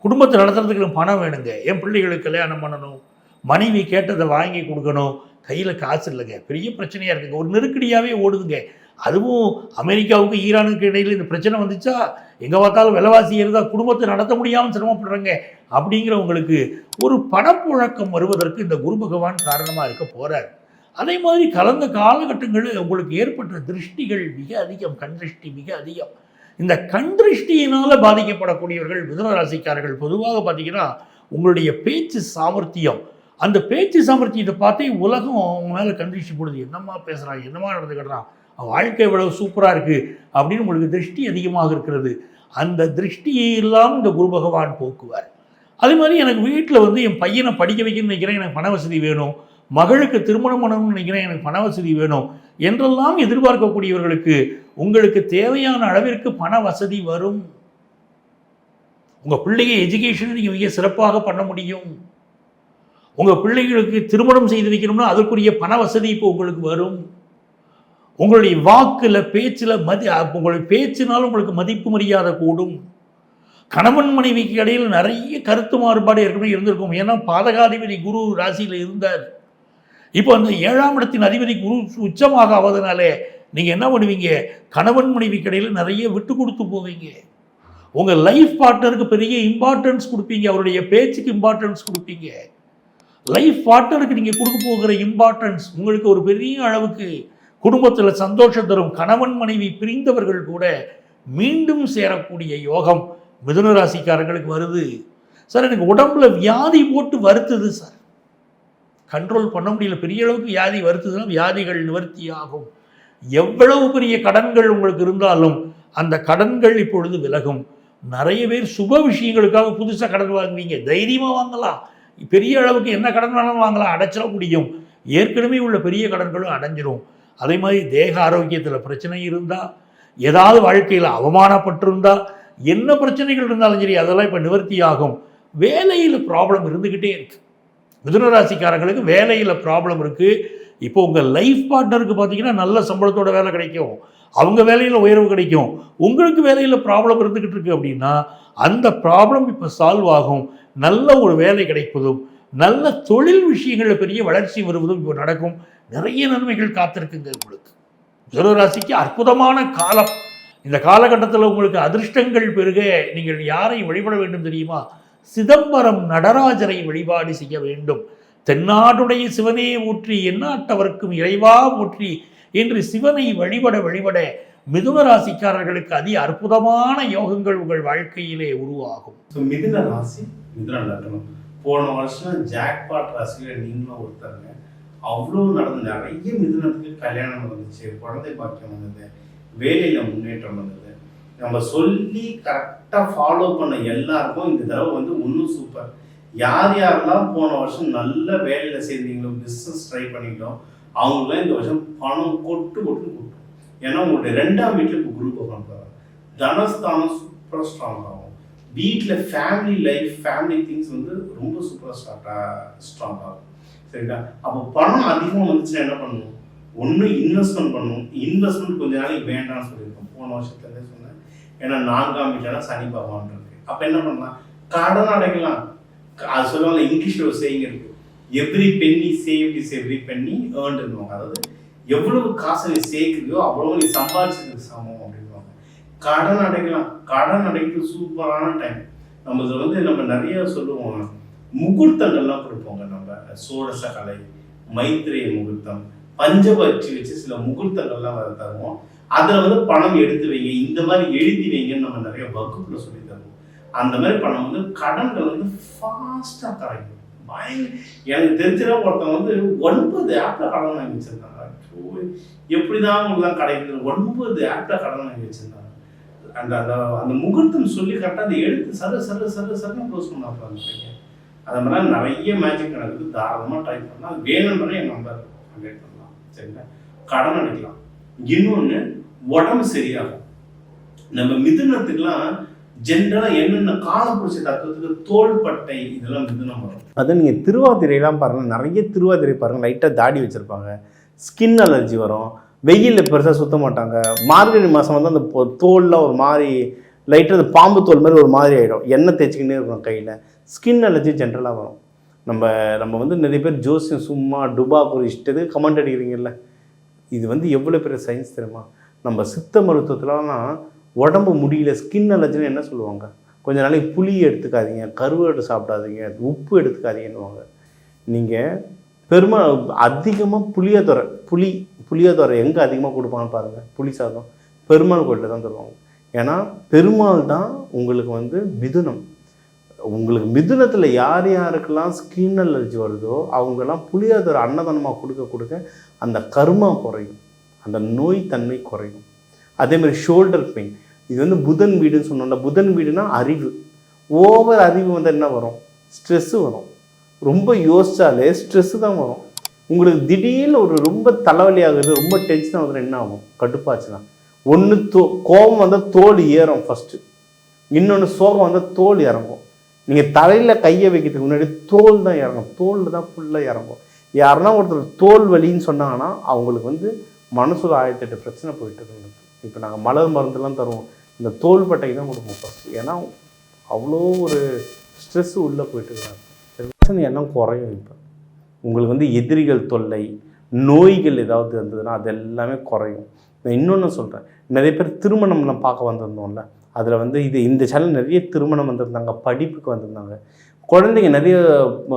குடும்பத்தை நடத்துறதுக்கு பணம் வேணுங்க. என் பிள்ளைகளுக்கு கல்யாணம் பண்ணணும், மனைவி கேட்டதை வாங்கி கொடுக்கணும், கையில் காசு இல்லைங்க. பெரிய பிரச்சனையாக இருக்குங்க. ஒரு நெருக்கடியாகவே ஓடுதுங்க. அதுவும் அமெரிக்காவுக்கு ஈரானுக்கு இடையில் இந்த பிரச்சனை வந்துச்சா, எங்கே பார்த்தாலும் விலைவாசி ஏறுதா, குடும்பத்தை நடத்த முடியாமல் சிரமப்படுறாங்க. அப்படிங்கிறவங்களுக்கு ஒரு பணப்புழக்கம் வருவதற்கு இந்த குரு பகவான் காரணமாக இருக்க போகிறார். அதே மாதிரி கலந்த காலகட்டங்களில் உங்களுக்கு ஏற்பட்ட திருஷ்டிகள் மிக அதிகம், கண் திருஷ்டி மிக அதிகம். இந்த கண் திருஷ்டியினால் பாதிக்கப்படக்கூடியவர்கள் மிதுன ராசிக்காரர்கள் பொதுவாக பார்த்தீங்கன்னா உங்களுடைய பேச்சு சாமர்த்தியம், அந்த பேச்சு சாமர்த்தியத்தை பார்த்தே உலகம் அவங்க மேலே கண் திருஷ்டி போடுது. என்னம்மா பேசுகிறான், என்னம்மா நடந்துக்கிட்டான், வாழ்க்கை இவ்வளவு சூப்பராக இருக்குது அப்படின்னு உங்களுக்கு திருஷ்டி அதிகமாக இருக்கிறது. அந்த திருஷ்டியெல்லாம் இந்த குரு பகவான் போக்குவார். அதே மாதிரி எனக்கு வீட்டில் வந்து என் பையனை படிக்க வைக்கணும்னு நினைக்கிறேன், எனக்கு பண வசதி வேணும், மகளுக்கு திருமணம் பண்ணணும்னு நினைக்கிறேன், எனக்கு பண வசதி வேணும் என்றெல்லாம் எதிர்பார்க்கக்கூடியவர்களுக்கு உங்களுக்கு தேவையான அளவிற்கு பண வசதி வரும். உங்கள் பிள்ளைங்க எஜுகேஷனை நீங்கள் மிக சிறப்பாக பண்ண முடியும். உங்கள் பிள்ளைகளுக்கு திருமணம் செய்து வைக்கணும்னா அதற்குரிய பண வசதி இப்போ உங்களுக்கு வரும். உங்களுடைய வாக்கில் பேச்சில் உங்களுடைய பேச்சினால் உங்களுக்கு மதிப்பு மரியாதை கூடும். கணவன் மனைவிக்கு இடையில் நிறைய கருத்து மாறுபாடு ஏற்கனவே இருந்திருக்கும். ஏன்னா பாதகாதிபதி குரு ராசியில் இருந்தார். இப்போ அந்த 7ஆம் இடத்தின் அதிபதி குரு உச்சமாக ஆவதனாலே நீங்கள் என்ன பண்ணுவீங்க, கணவன் மனைவிக்கு இடையில் நிறைய விட்டு கொடுத்து போவீங்க. உங்கள் லைஃப் பார்ட்னருக்கு பெரிய இம்பார்ட்டன்ஸ் கொடுப்பீங்க, அவருடைய பேச்சுக்கு இம்பார்ட்டன்ஸ் கொடுப்பீங்க. லைஃப் பார்ட்னருக்கு நீங்கள் கொடுக்க போகிற இம்பார்ட்டன்ஸ் உங்களுக்கு ஒரு பெரிய அளவுக்கு குடும்பத்தில் சந்தோஷம் தரும். கணவன் மனைவி பிரிந்தவர்கள் கூட மீண்டும் சேரக்கூடிய யோகம் மிதுன ராசிக்காரங்களுக்கு வருது. சார் எனக்கு உடம்புல வியாதி போட்டு வருத்துது சார், கண்ட்ரோல் பண்ண முடியல, பெரிய அளவுக்கு வியாதி வருத்துதுன்னா வியாதிகள் நிவர்த்தி ஆகும். எவ்வளவு பெரிய கடன்கள் உங்களுக்கு இருந்தாலும் அந்த கடன்கள் இப்பொழுது விலகும். நிறைய பேர் சுப விஷயங்களுக்காக புதுசாக கடன் வாங்குவீங்க, தைரியமாக வாங்கலாம், பெரிய அளவுக்கு என்ன கடன் வேணாலும் வாங்கலாம், அடைச்சிட முடியும். ஏற்கனவே உள்ள பெரிய கடன்களும் அடைஞ்சிரும். அதே மாதிரி தேக ஆரோக்கியத்தில் பிரச்சனை இருந்தால், ஏதாவது வாழ்க்கையில் அவமானப்பட்டிருந்தால், என்ன பிரச்சனைகள் இருந்தாலும் சரி அதெல்லாம் இப்போ நிவர்த்தி ஆகும். வேலையில் ப்ராப்ளம் இருந்துக்கிட்டே இருக்குது. மிதுன ராசிக்காரங்களுக்கு வேலையில் ப்ராப்ளம் இருக்குது. இப்போ உங்கள் லைஃப் பார்ட்னருக்கு பார்த்தீங்கன்னா நல்ல சம்பளத்தோட வேலை கிடைக்கும், அவங்க வேலையில் உயர்வு கிடைக்கும். உங்களுக்கு வேலையில் ப்ராப்ளம் இருந்துக்கிட்டு இருக்குது அப்படின்னா அந்த ப்ராப்ளம் இப்போ சால்வ் ஆகும். நல்ல ஒரு வேலை கிடைப்பதும், நல்ல தொழில் விஷயங்களில் பெரிய வளர்ச்சி வருவதும் இப்போ நடக்கும். நிறைய நன்மைகள் காத்திருக்குங்க உங்களுக்கு. மிதுன ராசிக்கு அற்புதமான காலம். இந்த காலகட்டத்தில் உங்களுக்கு அதிர்ஷ்டங்கள் பெருக நீங்கள் யாரை வழிபட வேண்டும் தெரியுமா? சிதம்பரம் நடராஜரை வழிபாடு செய்ய வேண்டும். தென்னாட்டுடைய சிவனே ஊற்றி எந்நாட்டவர்க்கும் இறைவா ஊற்றி என்று சிவனை வழிபட வழிபட மிதுன ராசிக்காரர்களுக்கு அதி அற்புதமான யோகங்கள் உங்கள் வாழ்க்கையிலே உருவாகும். மிதுன ராசி, மிதுன லக்னம். போன வருஷம் ஜாக்பாட் ராசியில் நீங்களும் ஒருத்தருங்க. அவ்வளோ நடந்து நிறைய மிதுனத்துக்கு கல்யாணம் நடந்துச்சு, குழந்தை பாக்கியம் வந்தது, வேலையில் முன்னேற்றம் வந்தது. நம்ம சொல்லி கரெக்டாக ஃபாலோ பண்ண எல்லாருக்கும் இந்த தடவை வந்து இன்னும் சூப்பர். யார் யாரெல்லாம் போன வருஷம் நல்ல வேலையில் சேர்ந்தீங்களோ, பிஸ்னஸ் ட்ரை பண்ணிட்டோம், அவங்களாம் இந்த வருஷம் பணம் கொட்டு கொட்டும். ஏன்னா உங்களுடைய 2ஆம் வீட்டில் இப்போ குரு பகவான் போகிறார். தனஸ்தானம் சூப்பராக ஸ்ட்ராங் ஆகும். வீட்டில் ஃபேமிலி லைஃப், ஃபேமிலி திங்ஸ் வந்து ரொம்ப சூப்பராக ஸ்ட்ராங் ஆகும். சரிங்களா? அப்போ பணம் அதிகமாக வந்துச்சுன்னா என்ன பண்ணணும்? ஒன்று இன்வெஸ்ட்மெண்ட் பண்ணணும். இன்வெஸ்ட்மெண்ட் கொஞ்ச நாளைக்கு வேண்டாம்னு சொல்லியிருக்கோம், போன வருஷத்துலேருந்தே சொன்னேன். ஏன்னா 4ஆம் வீட்டில் சனி பகவான் இருக்கு. அப்போ என்ன பண்ணலாம்? கடன் அடைக்கலாம். அது சொல்லுவாங்க, இங்கிலீஷில் ஒரு செய்யுங்க இருக்கு, every penny saved is every penny ஏர்ன்டுவாங்க. அதாவது எவ்வளவு காசை நீ சேர்க்குறியோ அவ்வளோ நீ சம்பாதிச்சதுக்கு சமம் அப்படின்வாங்க. கடன் அடைக்கலாம். கடன் அடைக்கிறது சூப்பரான டைம். நம்ம இதில் வந்து நம்ம நிறைய சொல்லுவோம், முகூர்த்தங்கள்லாம் கொடுப்போங்க. நம்ம சோடச கலை, மைத்திரேய முகூர்த்தம், பஞ்சபட்சி வச்சு சில முகூர்த்தங்கள்லாம் தருவோம். அதில் வந்து பணம் எடுத்து வைங்க, இந்த மாதிரி எழுதி வைங்கன்னு நம்ம நிறைய வகுப்புல சொல்லி தருவோம். அந்த மாதிரி பணம் வந்து கடன்கள் வந்து ஃபாஸ்ட்டாக கரைக்கும். எனக்கு தெரிஞ்சுனா ஒருத்தவங்க வந்து 9 ஆப்ல கடன் வாங்கி வச்சிருந்தாங்க. எப்படிதான் உங்களுக்கு கிடைக்குது? 9 ஆப்ல கடன் வாங்கி வச்சிருந்தாங்க. அந்த அந்த முகூர்த்தம் சொல்லி கரெக்டாக அந்த எழுத்து சருன்னு க்ளோஸ் பண்ணாங்க. அது மாதிரி நிறைய மேஜிக் நடக்குது. தாராளமாக ட்ரை பண்ணலாம். வேணும்னா என் நம்பர் கான்டாக்ட் பண்ணலாம். சரிங்களா? கடன் அடைக்கலாம். இன்னொன்று, உடம்பு சரியாகும். நம்ம மிதுனத்துக்குலாம் ஜென்ரலாக என்னென்ன காலப்புடிச்ச தத்துவத்துக்கு தோள்பட்டை இதெல்லாம் மிதுனம் வரும். அது நீங்கள் திருவாதிரையெல்லாம் பாருங்கள், நிறைய திருவாதிரை பாருங்கள், லைட்டாக தாடி வச்சுருப்பாங்க, ஸ்கின் அலர்ஜி வரும், வெயிலில் பெருசாக சுற்ற மாட்டாங்க. மார்கழி மாதம் வந்து அந்த தோலில் ஒரு மாதிரி லைட்டாக அந்த பாம்பு தோல் மாதிரி ஒரு மாதிரி ஆகிடும், எண்ணெய் தேய்ச்சிக்கிட்டே இருக்கும் கையில். ஸ்கின் அலர்ஜி ஜென்ரலாக வரும். நம்ம வந்து நிறைய பேர் ஜோசியம் சும்மா டுபா ஒரு இஷ்டத்துக்கு கமெண்ட் அடிக்கிறீங்கல்ல, இது வந்து எவ்வளோ பெரிய சயின்ஸ் தெரியுமா? நம்ம சித்த மருத்துவத்துலலாம் உடம்பு முடியல, ஸ்கின் அலர்ஜின்னு என்ன சொல்லுவாங்க? கொஞ்ச நாளைக்கு புளி எடுத்துக்காதீங்க, கருவேடு சாப்பிடாதீங்க, உப்பு எடுத்துக்காதீங்கன்னுவாங்க. நீங்கள் பெருமாள் அதிகமாக புளியோதரை எங்கே அதிகமாக கொடுப்பாங்கன்னு பாருங்கள், புளி சாதம் பெருமாள் கோயிலில் தான் தருவாங்க. ஏன்னா பெருமாள் தான் உங்களுக்கு வந்து மிதுனம். உங்களுக்கு மிதுனத்தில் யார் யாருக்கெல்லாம் ஸ்கின் அலர்ஜி வருதோ அவங்கெல்லாம் புளியோதரை அன்னதானமாக கொடுக்க அந்த கர்மா குறையும், அந்த நோய் தன்மை குறையும். அதேமாதிரி ஷோல்டர் பெயின், இது வந்து புதன் வீடுன்னு சொன்னோம்ல. புதன் வீடுனா அறிவு. ஓவர் அறிவு வந்து என்ன வரும்? ஸ்ட்ரெஸ்ஸு வரும். ரொம்ப யோசித்தாலே ஸ்ட்ரெஸ்ஸு தான் வரும். உங்களுக்கு திடீர்னு ஒரு ரொம்ப தலைவலி ஆகுது, ரொம்ப டென்ஷன் ஆகுதுன்னு என்ன ஆகும்? கடுப்பாச்சுன்னா ஒன்று கோபம் வந்தால் தோல் ஏறும் ஃபஸ்ட்டு, இன்னொன்று சோகம் வந்தால் தோல் இறங்கும். நீங்கள் தலையில் கையை வைக்கிறதுக்கு முன்னாடி தோல் தான் இறங்கும், தோல் தான் ஃபுல்லாக இறங்கும். யாருன்னா ஒருத்தர் தோல் வலின்னு சொன்னாங்கன்னா அவங்களுக்கு வந்து மனசுல 1008 பிரச்சனை போயிட்டு இருக்கு. இப்போ நாங்கள் மலர் மருந்துலாம் தருவோம், இந்த தோல் பட்டைக்கு தான் கொடுப்போம் ஃபஸ்ட்டு. ஏன்னா அவ்வளோ ஒரு ஸ்ட்ரெஸ்ஸு உள்ளே போயிட்டு இருக்காங்க. பிரச்சனை எல்லாம் குறையும். இப்போ உங்களுக்கு வந்து எதிரிகள் தொல்லை, நோய்கள் ஏதாவது இருந்ததுன்னா அது எல்லாமே குறையும். நான் இன்னொன்று சொல்கிறேன், நிறைய பேர் திருமணம்லாம் பார்க்க வந்திருந்தோம்ல, அதில் வந்து இந்த சேனல் நிறைய திருமணம் வந்திருந்தாங்க, படிப்புக்கு வந்திருந்தாங்க. குழந்தைங்க நிறைய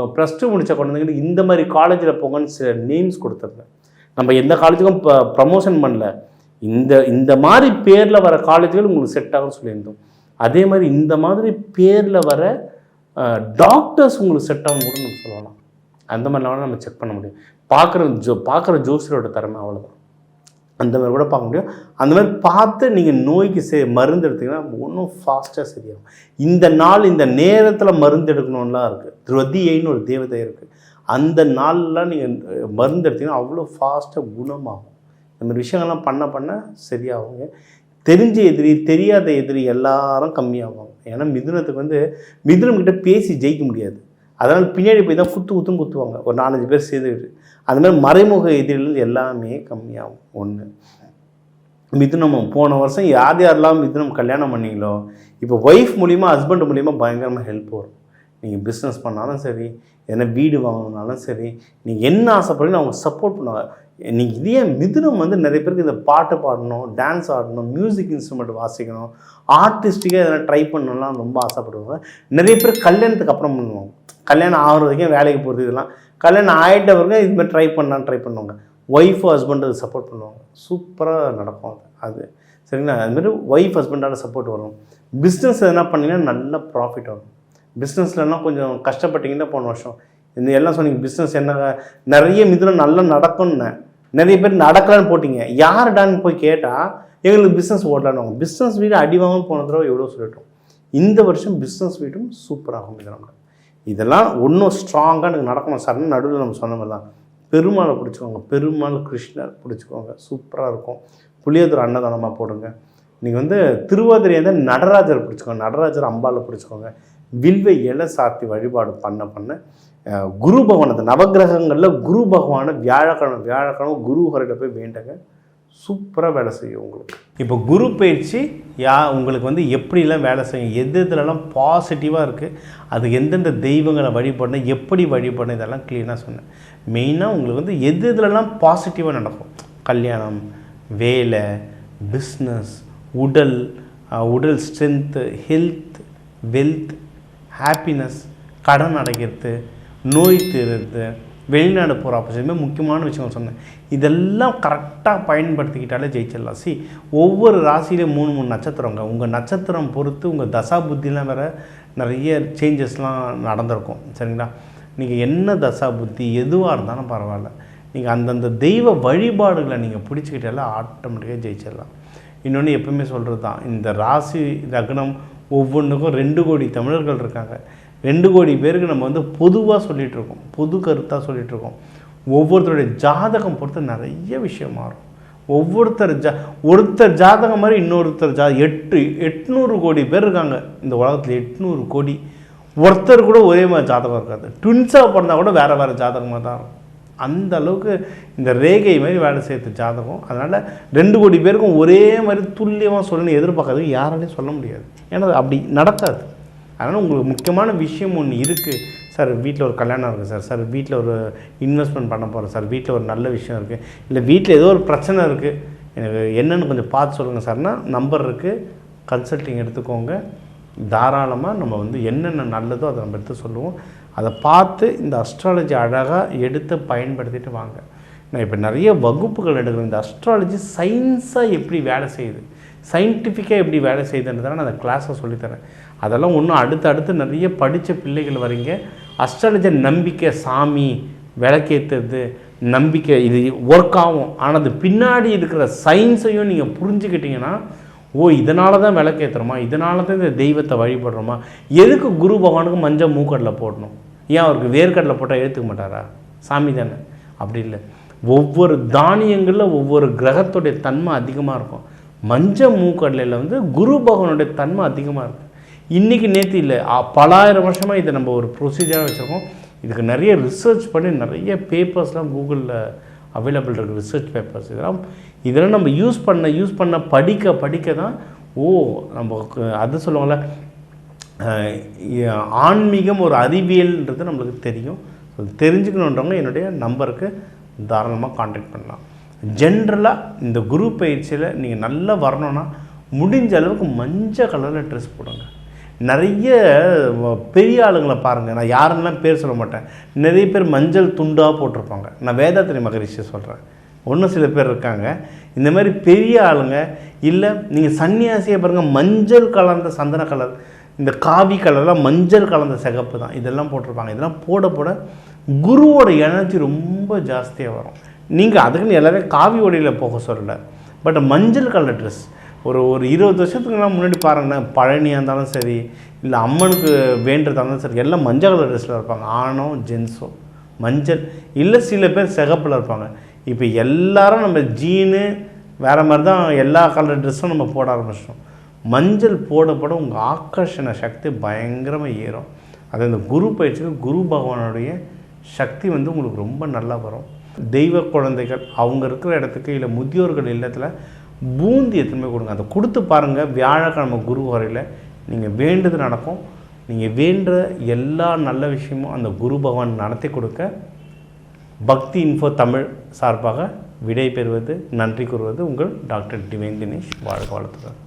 +2 முடித்த குழந்தைங்களுக்கு இந்த மாதிரி காலேஜில் போங்கன்னு சில நேம்ஸ் கொடுத்துருந்தேன். நம்ம எந்த காலேஜுக்கும் ப்ரமோஷன் பண்ணல, இந்த மாதிரி பேரில் வர காலேஜுகள் உங்களுக்கு செட் ஆகும்னு சொல்லியிருந்தோம். அதே மாதிரி இந்த மாதிரி பேரில் வர டாக்டர்ஸ் உங்களுக்கு செட் ஆகும் கூட நம்ம சொல்லலாம். அந்த மாதிரிலாம் நம்ம செக் பண்ண முடியும். பார்க்குற ஜோசியரோட திறமை அவ்வளோதான். அந்த மாதிரி கூட பார்க்க முடியும். அந்த மாதிரி பார்த்து நீங்கள் நோய்க்கு மருந்து எடுத்திங்கன்னா ஒன்றும் ஃபாஸ்ட்டாக சரியாகும். இந்த நாள் இந்த நேரத்தில் மருந்து எடுக்கணும்லாம் இருக்குது. திருவதியைன்னு ஒரு தேவதை இருக்குது. அந்த நாள்லாம் நீங்கள் மருந்து எடுத்திங்கன்னா அவ்வளோ ஃபாஸ்ட்டாக குணமாகும். இந்த மாதிரி விஷயங்கள்லாம் பண்ண சரியாகுங்க. தெரிஞ்ச எதிரி தெரியாத எதிரி எல்லாரும் கம்மியாகுவாங்க. ஏன்னா மிதுனத்துக்கு வந்து மிதுனம்கிட்ட பேசி ஜெயிக்க முடியாது. அதனால் பின்னாடி போய் தான் குத்துவாங்க ஒரு 4-5 பேர் சேர்ந்துக்கிட்டு. அது மாதிரி மறைமுக எதிரிகள் எல்லாமே கம்மியாகும். ஒன்று மிதுனமும் போன வருஷம் யாரெல்லாம் மிதுனம் கல்யாணம் பண்ணீங்களோ இப்போ ஒய்ஃப் மூலிமா ஹஸ்பண்ட் மூலிமா பயங்கரமாக ஹெல்ப் வரும். நீங்கள் பிஸ்னஸ் பண்ணாலும் சரி, எதனா வீடு வாங்கினாலும் சரி, நீங்கள் என்ன ஆசைப்படுறீங்கன்னு அவங்க சப்போர்ட் பண்ணுவாங்க. நீங்கள் இதே மிதுனம் வந்து நிறைய பேருக்கு இந்த பாட்டு பாடணும், டான்ஸ் ஆடணும், மியூசிக் இன்ஸ்ட்ருமெண்ட் வாசிக்கணும், ஆர்டிஸ்டிக்காக எதனா ட்ரை பண்ணணும்லாம் ரொம்ப ஆசைப்படுவாங்க. நிறைய பேர் கல்யாணத்துக்கு அப்புறம் பண்ணுவாங்க. கல்யாணம் ஆகிற வரைக்கும் வேலைக்கு போகிறது, இதெல்லாம் கல்யாணம் ஆகிட்டவங்க இதுமாதிரி ட்ரை பண்ணுவாங்க. ஒய்ஃபு ஹஸ்பண்டு அது சப்போர்ட் பண்ணுவாங்க. சூப்பராக நடக்கும் அது சரிங்களா. அதுமாதிரி ஒய்ஃப் ஹஸ்பண்டால் சப்போர்ட் வரும். பிஸ்னஸ் எதனா பண்ணிங்கன்னா நல்ல ப்ராஃபிட் வரும். பிஸ்னஸ்லலாம் கொஞ்சம் கஷ்டப்பட்டீங்கன்னா போன வருஷம் இந்த எல்லாம் சொன்னீங்க பிஸ்னஸ் என்ன நிறைய மிதுனம் நல்லா நடக்கும்னு, நிறைய பேர் நடக்கலான்னு போட்டிங்க. யாருடான்னு போய் கேட்டால் எங்களுக்கு பிஸ்னஸ் ஓடலான்னு. பிஸ்னஸ் வீடு அடிவாங்கன்னு போன தடவை எவ்வளோ சொல்லிட்டோம். இந்த வருஷம் பிஸ்னஸ் வீடும் சூப்பராகும். மிதுனம் இதெல்லாம் ஒன்றும் ஸ்ட்ராங்காக எனக்கு நடக்கணும் சார்னு நடுவில் நம்ம சொன்ன மாதிரி தான். பெருமாளை பிடிச்சிக்கோங்க, பெருமாள் கிருஷ்ணர் பிடிச்சிக்கோங்க, சூப்பராக இருக்கும். புளியோதரை அன்னதானமாக போடுங்க. நீங்கள் வந்து திருவாதிரையை வந்து நடராஜர் பிடிச்சிக்கோங்க, நடராஜர் அம்பாவில் பிடிச்சிக்கோங்க. வில்வை இலை சாத்தி வழிபாடு பண்ண குரு பகவான், நவகிரகங்களில் குரு பகவானை வியாழக்கிழமை குரு ஹரிட்ட போய் வேண்டுங்க. சூப்பராக வேலை செய்யும் உங்களுக்கு. இப்போ குரு பயிற்சி உங்களுக்கு வந்து எப்படிலாம் வேலை செய்யும், எதுலலாம் பாசிட்டிவாக இருக்குது, அதுக்கு எந்தெந்த தெய்வங்களை வழிபடணும், எப்படி வழிபடணும், இதெல்லாம் க்ளீனாக சொன்னேன். மெயினாக உங்களுக்கு வந்து எதுலலாம் பாசிட்டிவாக நடக்கும், கல்யாணம், வேலை, பிஸ்னஸ், உடல் ஸ்ட்ரென்த்து, ஹெல்த், வெல்த், ஹாப்பினஸ், கடன் அடைக்கிறது, நோய் தீர்றது, வெளிநாடு போகிற ஆப்போசிட்டுமே முக்கியமான விஷயம் சொன்னேன். இதெல்லாம் கரெக்டாக பயன்படுத்திக்கிட்டாலே ஜெயிச்சிடலாம். ஒவ்வொரு ராசியிலையும் 3 நட்சத்திரங்க. உங்கள் நட்சத்திரம் பொறுத்து உங்கள் தசா புத்திலாம் வேறு நிறைய சேஞ்சஸ்லாம் நடந்திருக்கும் சரிங்களா. நீங்கள் என்ன தசா புத்தி எதுவாக இருந்தாலும் பரவாயில்ல, நீங்கள் அந்தந்த தெய்வ வழிபாடுகளை நீங்கள் பிடிச்சிக்கிட்டாலே ஆட்டோமேட்டிக்காக ஜெயிச்சிடலாம். இன்னொன்று எப்பவுமே சொல்கிறது தான், இந்த ராசி லக்னம் ஒவ்வொன்றுக்கும் 2 கோடி தமிழர்கள் இருக்காங்க. 2 கோடி பேருக்கு நம்ம வந்து பொதுவாக சொல்லிகிட்ருக்கோம், பொது கருத்தாக சொல்லிகிட்ருக்கோம். ஒவ்வொருத்தருடைய ஜாதகம் பொறுத்து நிறைய விஷயம் மாறும். ஒருத்தர் ஜாதகம் மாதிரி இன்னொருத்தர் 800 கோடி பேர் இருக்காங்க இந்த உலகத்தில். 800 கோடி ஒருத்தர் கூட ஒரே மாதிரி ஜாதகம் இருக்காது. ட்வின்ஸாக பிறந்தால் கூட வேறு ஜாதகமாக தான் இருக்கும். அந்த அளவுக்கு இந்த ரேகை மாதிரி வேலை செய்யறது ஜாதகம். அதனால் 2 கோடி பேருக்கும் ஒரே மாதிரி துல்லியமாக சொல்லணும்னு எதிர்பார்க்காது யாராலையும் சொல்ல முடியாது. ஏன்னா அப்படி நடக்காது. அதனால் உங்களுக்கு முக்கியமான விஷயம் ஒன்று இருக்குது சார். வீட்டில் ஒரு கல்யாணம் இருக்குது சார், வீட்டில் ஒரு இன்வெஸ்ட்மெண்ட் பண்ண போகிறேன் சார், வீட்டில் ஒரு நல்ல விஷயம் இருக்குது, இல்லை வீட்டில் ஏதோ ஒரு பிரச்சனை இருக்குது, எனக்கு என்னென்னு கொஞ்சம் பார்த்து சொல்லுங்கள் சார்னா நம்பர் இருக்குது, கன்சல்ட்டிங் எடுத்துக்கோங்க. தாராளமாக நம்ம வந்து என்னென்ன நல்லதோ அதை நம்ம எடுத்து சொல்லுவோம். அதை பார்த்து இந்த அஸ்ட்ராலஜி அழகாக எடுத்து பயன்படுத்திட்டு வாங்க. நான் இப்போ நிறைய வகுப்புகள் எடுக்கிறேன். இந்த அஸ்ட்ராலஜி சயின்ஸாக எப்படி வேலை செய்யுது, சயின்டிஃபிக்காக எப்படி வேலை செய்யுதுன்றதால நான் அந்த கிளாஸை சொல்லித்தரேன். அதெல்லாம் ஒன்றும் அடுத்து நிறைய படித்த பிள்ளைகள் வரீங்க. அஸ்ட்ராலஜி நம்பிக்கை, சாமி விளக்கேற்றுறது நம்பிக்கை, இது ஒர்க் ஆகும். ஆனால் அது பின்னாடி இருக்கிற சயின்ஸையும் நீங்கள் புரிஞ்சுக்கிட்டிங்கன்னா, ஓ இதனால தான் விளக்கேற்றுறோமா, இதனால தான் இந்த தெய்வத்தை வழிபடுறோமா, எதுக்கு குரு பகவானுக்கு மஞ்சள் மூக்கடலை போடணும், ஏன் அவருக்கு வேர்க்கடலை போட்டால் ஏற்றுக்க மாட்டாரா, சாமி தானே? அப்படி இல்லை. ஒவ்வொரு தானியங்களில் ஒவ்வொரு கிரகத்துடைய தன்மை அதிகமாக இருக்கும். மஞ்சள் மூக்கடலையில் வந்து குரு பகவானுடைய தன்மை அதிகமாக இருக்குது. இன்றைக்கி நேற்று இல்லை, பல ஆயிரம் வருஷமாக இதை நம்ம ஒரு ப்ரொசீஜராக வச்சுருக்கோம். இதுக்கு நிறைய ரிசர்ச் பண்ணி நிறைய பேப்பர்ஸ்லாம் கூகுளில் அவைலபிள் இருக்குது, ரிசர்ச் பேப்பர்ஸ். இதெல்லாம் நம்ம யூஸ் பண்ண படிக்க தான் நமக்கு அது சொல்லுவாங்கள்ல, ஆன்மீகம் ஒரு அறிவியல்ன்றது நம்மளுக்கு தெரியும். தெரிஞ்சுக்கணுன்றவங்க என்னுடைய நம்பருக்கு தாராளமாக கான்டாக்ட் பண்ணலாம். ஜென்ரலாக இந்த குரு பயிற்சியில் நீங்கள் நல்லா வரணும்னா முடிஞ்ச அளவுக்கு மஞ்சள் கலரில் ட்ரெஸ் போடுங்க. நிறைய பெரிய ஆளுங்களை பாருங்கள், நான் யாருன்னெலாம் பேர் சொல்ல மாட்டேன், நிறைய பேர் மஞ்சள் துண்டாக போட்டிருப்பாங்க. நான் வேதாத்திரி மகரிஷியை சொல்கிறேன். ஒன்றும் சில பேர் இருக்காங்க இந்த மாதிரி பெரிய ஆளுங்க. இல்லை நீங்கள் சன்னியாசியை பாருங்கள், மஞ்சள் கலந்த சந்தன கலர், இந்த காவி கலர்லாம் மஞ்சள் கலந்த சிகப்பு தான், இதெல்லாம் போட்டிருப்பாங்க. இதெல்லாம் போட குருவோட எனர்ஜி ரொம்ப ஜாஸ்தியாக வரும். நீங்கள் அதுக்குன்னு எல்லாமே காவி உடையில் போக சொல்லலை, பட் மஞ்சள் கலர் ட்ரெஸ் ஒரு 20 வருஷத்துக்குலாம் முன்னாடி பாருங்களேன், பழனியாக இருந்தாலும் சரி, இல்லை அம்மனுக்கு வேண்டுறதா இருந்தாலும் சரி, எல்லாம் மஞ்சள் கலர் ட்ரெஸ்ஸில் இருப்பாங்க, ஆணோ ஜென்ஸோ மஞ்சள். இல்லை சில பேர் சிகப்பில் இருப்பாங்க. இப்போ எல்லாரும் நம்ம ஜீனு வேறு மாதிரி தான் எல்லா கலர் ட்ரெஸ்ஸும் நம்ம போட ஆரம்பிச்சிட்டோம். மஞ்சள் போட உங்கள் ஆக்கர்ஷண சக்தி பயங்கரமாக ஏறும். அது இந்த குரு பயிற்சிக்கு குரு பகவானுடைய சக்தி வந்து உங்களுக்கு ரொம்ப நல்லா வரும். தெய்வ குழந்தைகள் அவங்க இருக்கிற இடத்துக்கு, இல்லை முதியோர்கள் இல்லத்தில் பூந்தி எத்தனை கொடுங்க, அதை கொடுத்து பாருங்கள். வியாழக்கிழமை குரு வரையில் நீங்கள் வேண்டுது நடக்கும். நீங்கள் வேண்டுற எல்லா நல்ல விஷயமும் அந்த குரு பகவான் நடத்தி கொடுக்க பக்தி இன்ஃபோ தமிழ் சார்பாக விடை பெறுவது, நன்றி கூறுவது உங்கள் டாக்டர் டிவைன் தினேஷ். வாழ்க வளர்த்துக்கள்.